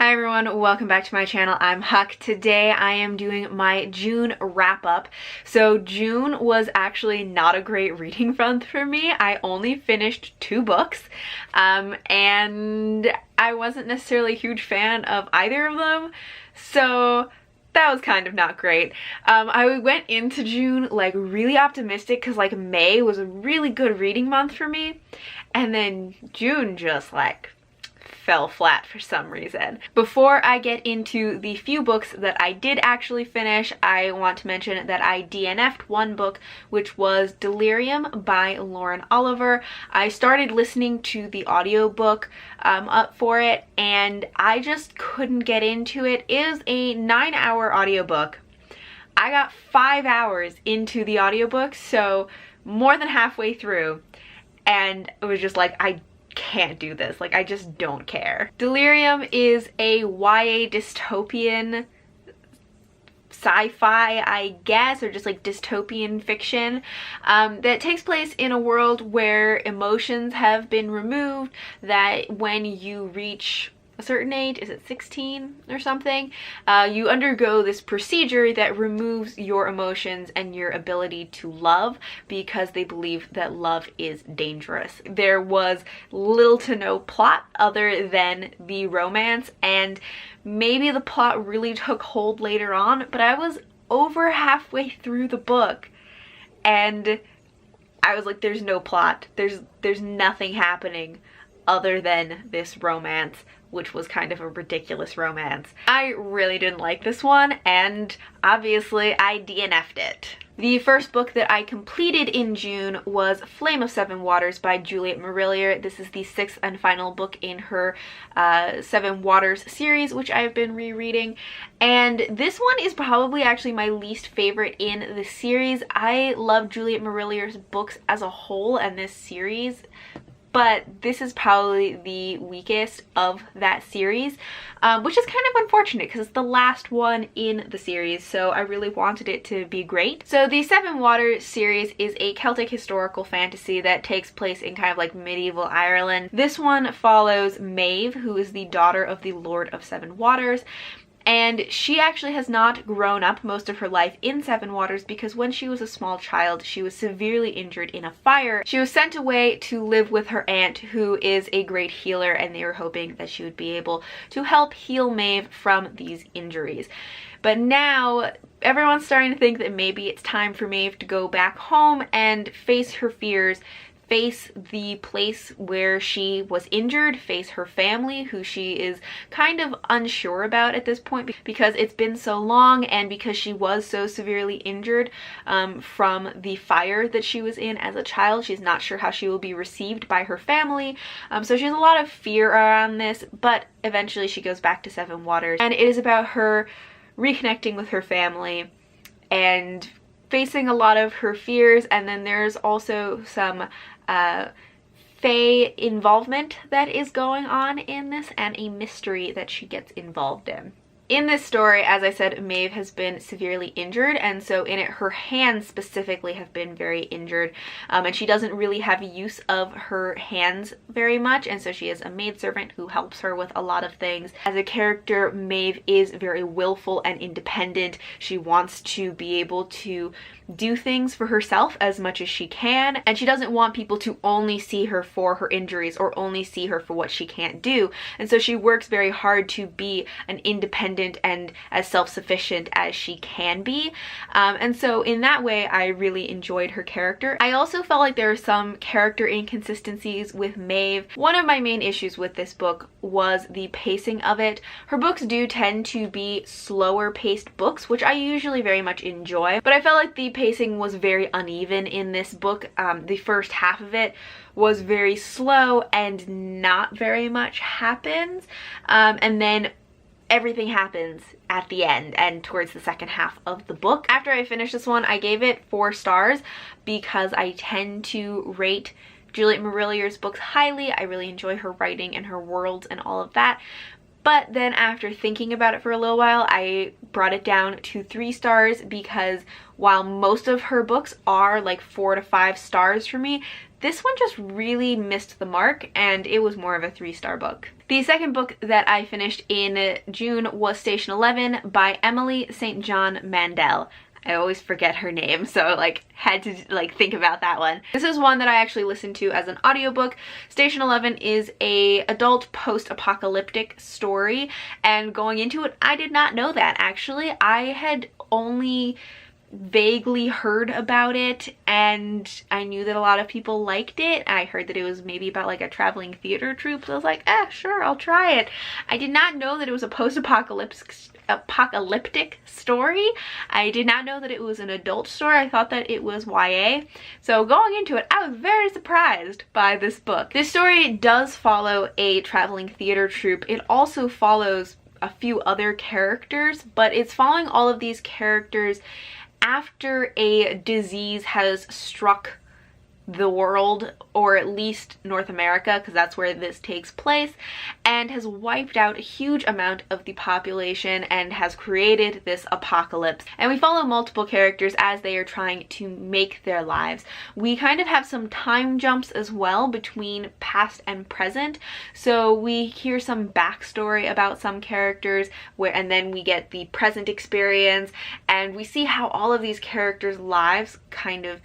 Hi everyone, welcome back to my channel. I'm Huck. Today I am doing my June wrap up. So June was actually not a great reading month for me. I only finished 2 books and I wasn't necessarily a huge fan of either of them. So that was kind of not great. I went into June like really optimistic because like May was a really good reading month for me, and then June just like fell flat for some reason. Before I get into the few books that I did actually finish, I want to mention that I DNF'd one book, which was Delirium by Lauren Oliver. I started listening to the audiobook up for it, and I just couldn't get into it. It is a 9-hour audiobook. I got 5 hours into the audiobook, so more than halfway through, and it was just like, I can't do this. Like, I just don't care. Delirium is a YA dystopian sci-fi, I guess, or just like dystopian fiction that takes place in a world where emotions have been removed, that when you reach a certain age, is it 16 or something, you undergo this procedure that removes your emotions and your ability to love, because they believe that love is dangerous. There was little to no plot other than the romance, and maybe the plot really took hold later on, but I was over halfway through the book and I was like, there's no plot, there's nothing happening other than this romance, which was kind of a ridiculous romance. I really didn't like this one, and obviously I DNF'd it. The first book that I completed in June was Flame of Seven Waters by Juliet Marillier. This is the 6th and final book in her Seven Waters series, which I have been rereading. And this one is probably actually my least favorite in the series. I love Juliet Marillier's books as a whole and this series, but this is probably the weakest of that series, which is kind of unfortunate because it's the last one in the series, so I really wanted it to be great. So the Seven Waters series is a Celtic historical fantasy that takes place in kind of like medieval Ireland. This one follows Maeve, who is the daughter of the Lord of Seven Waters, and she actually has not grown up most of her life in Seven Waters because when she was a small child, she was severely injured in a fire. She was sent away to live with her aunt, who is a great healer, and they were hoping that she would be able to help heal Maeve from these injuries. But now everyone's starting to think that maybe it's time for Maeve to go back home and face her fears, face the place where she was injured, face her family, who she is kind of unsure about at this point because it's been so long, and because she was so severely injured from the fire that she was in as a child. She's not sure how she will be received by her family, so she has a lot of fear around this, but eventually she goes back to Seven Waters, and it is about her reconnecting with her family and facing a lot of her fears. And then there's also some fae involvement that is going on in this, and a mystery that she gets involved in. In this story, as I said, Maeve has been severely injured, and so in it her hands specifically have been very injured, and she doesn't really have use of her hands very much, and so she is a maidservant who helps her with a lot of things. As a character, Maeve is very willful and independent. She wants to be able to do things for herself as much as she can, and she doesn't want people to only see her for her injuries or only see her for what she can't do, and so she works very hard to be an independent and as self-sufficient as she can be, and so in that way I really enjoyed her character. I also felt like there were some character inconsistencies with Maeve. One of my main issues with this book was the pacing of it. Her books do tend to be slower paced books, which I usually very much enjoy, but I felt like the pacing was very uneven in this book. The first half of it was very slow and not very much happens, and then everything happens at the end and towards the second half of the book. After I finished this one, I gave it 4 stars because I tend to rate Juliet Marillier's books highly. I really enjoy her writing and her worlds and all of that. But then after thinking about it for a little while, I brought it down to 3 stars because while most of her books are like 4 to 5 stars for me, this one just really missed the mark, and it was more of a 3-star book. The second book that I finished in June was Station 11 by Emily St. John Mandel. I always forget her name, so like had to like think about that one. This is one that I actually listened to as an audiobook. Station 11 is a adult post-apocalyptic story, and going into it, I did not know that actually. I had only vaguely heard about it, and I knew that a lot of people liked it. I heard that it was maybe about like a traveling theater troupe, so I was like, sure, I'll try it. I did not know that it was a post-apocalyptic story. I did not know that it was an adult story. I thought that it was YA. So going into it, I was very surprised by this book. This story does follow a traveling theater troupe. It also follows a few other characters, but it's following all of these characters after a disease has struck the world, or at least North America, because that's where this takes place, and has wiped out a huge amount of the population and has created this apocalypse. And we follow multiple characters as they are trying to make their lives. We kind of have some time jumps as well between past and present, so we hear some backstory about some characters and then we get the present experience, and we see how all of these characters' lives kind of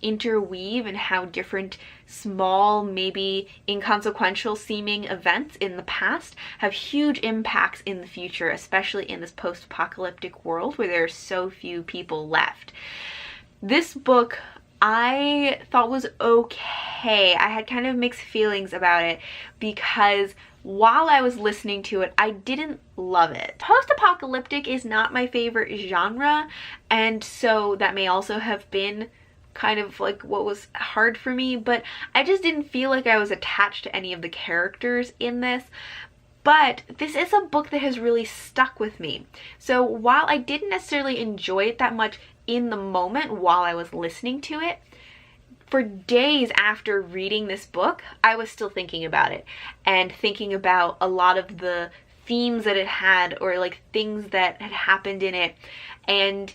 interweave, and how different small, maybe inconsequential seeming events in the past have huge impacts in the future, especially in this post-apocalyptic world where there are so few people left. This book I thought was okay. I had kind of mixed feelings about it because while I was listening to it, I didn't love it. Post-apocalyptic is not my favorite genre, and so that may also have been kind of like what was hard for me, but I just didn't feel like I was attached to any of the characters in this. But this is a book that has really stuck with me. So while I didn't necessarily enjoy it that much in the moment while I was listening to it, for days after reading this book, I was still thinking about it and thinking about a lot of the themes that it had, or like things that had happened in it, and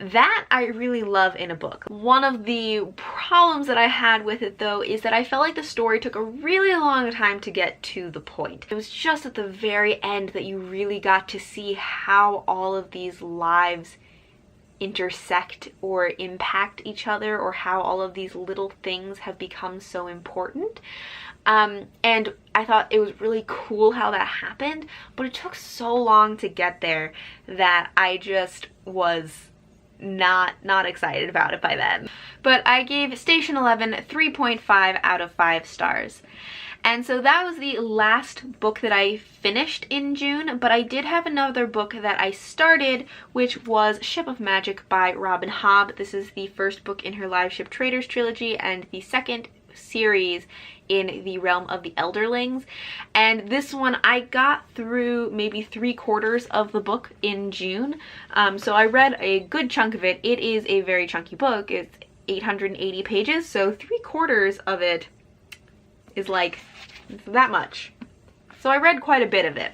that I really love in a book. One of the problems that I had with it though is that I felt like the story took a really long time to get to the point. It was just at the very end that you really got to see how all of these lives intersect or impact each other, or how all of these little things have become so important. And I thought it was really cool how that happened, but it took so long to get there that I just was not excited about it by then. But I gave Station 11 3.5 out of 5 stars. And so that was the last book that I finished in June, but I did have another book that I started, which was Ship of Magic by Robin Hobb. This is the first book in her Live Ship Traders trilogy and the second series in the realm of the Elderlings. And this one I got through maybe 3/4 of the book in June. So I read a good chunk of it. It is a very chunky book. It's 880 pages, so 3/4 of it is like that much. So I read quite a bit of it.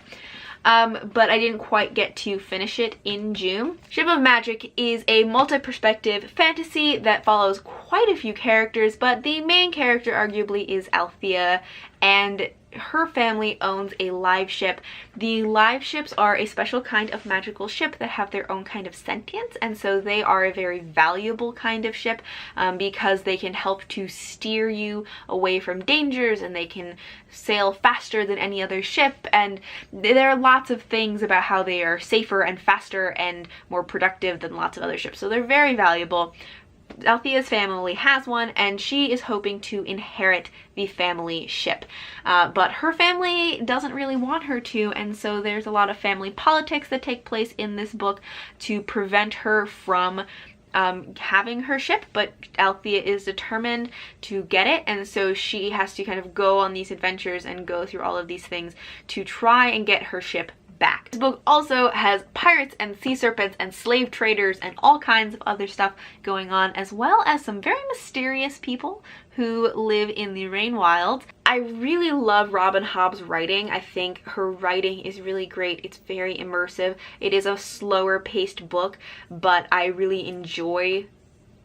But I didn't quite get to finish it in June. Ship of Magic is a multi-perspective fantasy that follows quite a few characters, but the main character arguably is Althea, and her family owns a live ship. The live ships are a special kind of magical ship that have their own kind of sentience, and so they are a very valuable kind of ship because they can help to steer you away from dangers, and they can sail faster than any other ship, and there are lots of things about how they are safer and faster and more productive than lots of other ships, so they're very valuable. Althea's family has one, and she is hoping to inherit the family ship. But her family doesn't really want her to, and so there's a lot of family politics that take place in this book to prevent her from having her ship, but Althea is determined to get it, and so she has to kind of go on these adventures and go through all of these things to try and get her ship back. This book also has pirates and sea serpents and slave traders and all kinds of other stuff going on, as well as some very mysterious people who live in the Rain Wilds. I really love Robin Hobb's writing. I think her writing is really great. It's very immersive. It is a slower paced book, but I really enjoy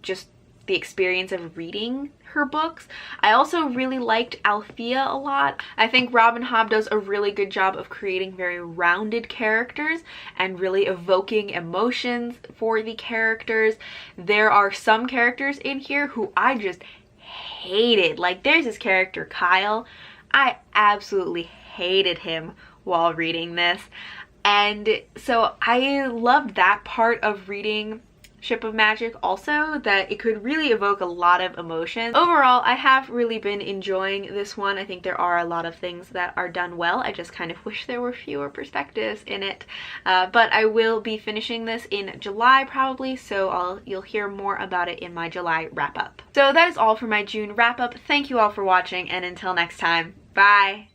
just the experience of reading her books. I also really liked Althea a lot. I think Robin Hobb does a really good job of creating very rounded characters and really evoking emotions for the characters. There are some characters in here who I just hated. Like, there's this character, Kyle. I absolutely hated him while reading this. And so I loved that part of reading Ship of Magic also, that it could really evoke a lot of emotions. Overall, I have really been enjoying this one. I think there are a lot of things that are done well. I just kind of wish there were fewer perspectives in it. But I will be finishing this in July probably, so you'll hear more about it in my July wrap-up. So that is all for my June wrap-up. Thank you all for watching, and until next time, bye!